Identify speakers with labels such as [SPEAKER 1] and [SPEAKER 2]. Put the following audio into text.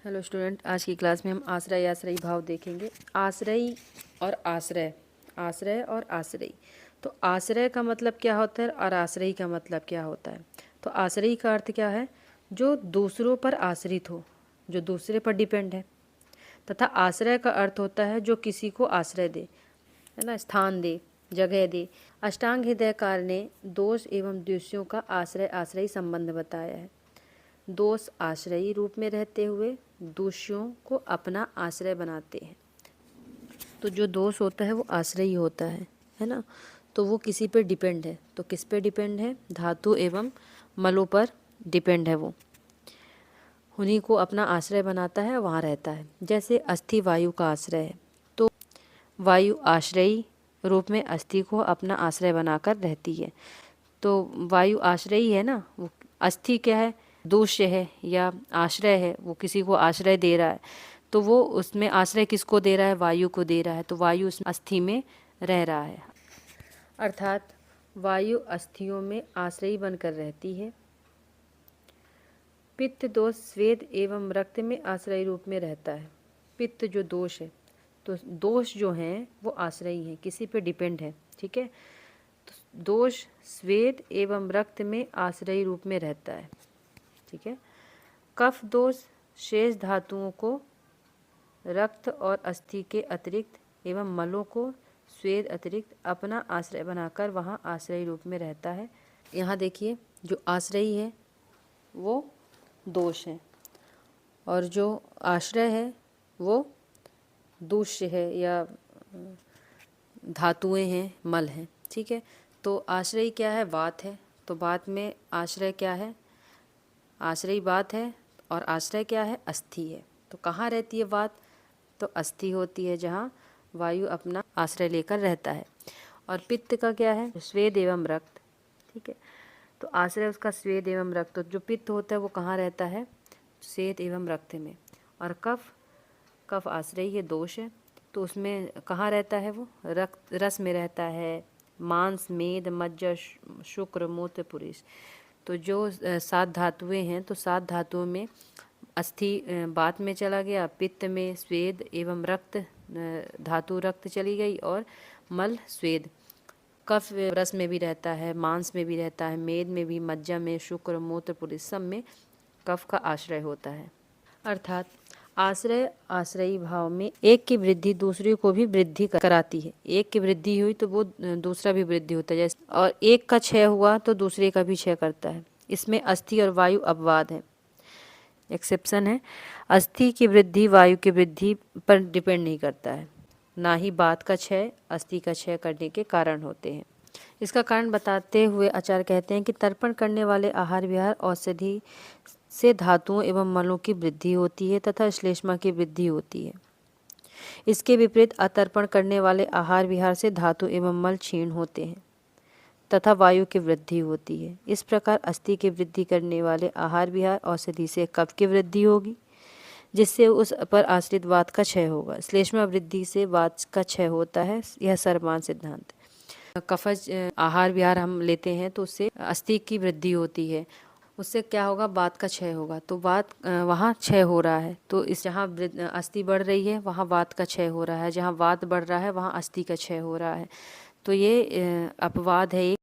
[SPEAKER 1] Hello student, आज की class में हम आश्रय आश्रयी भाव देखेंगे। आश्रयी और आश्रय, आश्रय और आश्रयी। तो आश्रय का मतलब क्या होता है और आश्रयी का मतलब क्या होता है? तो आश्रयी का अर्थ क्या है? जो दूसरों पर आश्रित हो, जो दूसरे पर डिपेंड है। तथा आश्रय का अर्थ होता है जो किसी को आश्रय दे, है ना, स्थान दे, जगह दे। अष्टांग हृदयकार ने दोष एवं द्वेषों का आश्रय आश्रयी संबंध बताया है। दोष आश्रयी रूप में रहते हुए दोषियों को अपना आश्रय बनाते हैं। तो जो दोष होता है वो आश्रयी होता है ना। तो वो किसी पे डिपेंड है। तो किस पे डिपेंड है? धातु एवं मलों पर डिपेंड है। वो उन्हीं को अपना आश्रय बनाता है, वहाँ रहता है। जैसे अस्थि वायु का आश्रय है, तो वायु आश्रयी रूप में अस्थि को अपना आश्रय बनाकर रहती है। तो वायु आश्रयी है ना। वो अस्थि क्या है? दोष है या आश्रय है, वो किसी को आश्रय दे रहा है। तो वो उसमें आश्रय किसको दे रहा है? वायु को दे रहा है। तो वायु उस अस्थि में रह रहा है, अर्थात वायु अस्थियों में आश्रयी बनकर रहती है। पित्त दोष स्वेद एवं रक्त में आश्रयी रूप में रहता है। पित्त जो दोष है, तो दोष जो हैं वो आश्रयी हैं, किसी पे डिपेंड है। ठीक है। तो दोष स्वेद एवं रक्त में आश्रयी रूप में रहता है। ठीक है। कफ दोष शेष धातुओं को रक्त और अस्थि के अतिरिक्त एवं मलों को स्वेद अतिरिक्त अपना आश्रय बनाकर वहाँ आश्रयी रूप में रहता है। यहाँ देखिए, जो आश्रयी है वो दोष है और जो आश्रय है वो दूष्य है या धातुएं हैं, मल हैं। ठीक है। तो आश्रयी क्या है? वात है। तो वात में आश्रय क्या है? आश्रयी वात है। और आश्रय क्या है? अस्थि है। तो कहाँ रहती है वात? तो अस्थि होती है, जहाँ वायु अपना आश्रय लेकर रहता है। और पित्त का क्या है? स्वेद एवं रक्त। ठीक है। तो आश्रय उसका स्वेद एवं रक्त। तो जो पित्त होता है वो कहाँ रहता है? स्वेद एवं रक्त में। और कफ, कफ आश्रयी है, दोष है। तो उसमें कहाँ रहता है? वो रक्त रस में रहता है। मांस, मेद, मज्जा, शुक्र, मूत्र, पुरुष। तो जो 7 धातुएं हैं, तो 7 धातुओं में अस्थि वात में चला गया, पित्त में स्वेद एवं रक्त, धातु रक्त चली गई, और मल स्वेद। कफ रस में भी रहता है, मांस में भी रहता है, मेद में भी, मज्जा में, शुक्र, मूत्र, पुरुष, सब में कफ का आश्रय होता है। अर्थात आश्रय आश्रयी भाव में एक की वृद्धि दूसरे को भी वृद्धि कराती है। एक की वृद्धि हुई तो वो दूसरा भी वृद्धि होता है, जैसे, और एक का क्षय हुआ तो दूसरे का भी क्षय करता है। इसमें अस्थि और वायु अपवाद है, एक्सेप्शन है। अस्थि की वृद्धि वायु की वृद्धि पर डिपेंड नहीं करता है, ना ही वात का क्षय अस्थि का क्षय करने के कारण होते हैं। इसका कारण बताते हुए आचार्य कहते हैं कि तर्पण करने वाले आहार विहार औषधि से धातुओं एवं मलों की वृद्धि होती है तथा श्लेष्मा की वृद्धि होती है। इसके विपरीत अतर्पण करने वाले आहार विहार से धातु एवं मल क्षीण होते हैं तथा वायु की वृद्धि होती है। इस प्रकार अस्थि की वृद्धि करने वाले आहार विहार औषधि से कफ की वृद्धि होगी, जिससे उस पर आश्रित वात का क्षय होगा। श्लेष्मा वृद्धि से वात का क्षय होता है। यह सर्वमान सिद्धांत। कफज आहार विहार हम लेते हैं तो उससे अस्थि की वृद्धि होती है, उससे क्या होगा? वात का क्षय होगा। तो वात वहाँ क्षय हो रहा है, तो इस जहाँ अस्थि बढ़ रही है वहाँ वात का क्षय हो रहा है, जहाँ वात बढ़ रहा है वहाँ अस्थि का क्षय हो रहा है। तो ये अपवाद है एक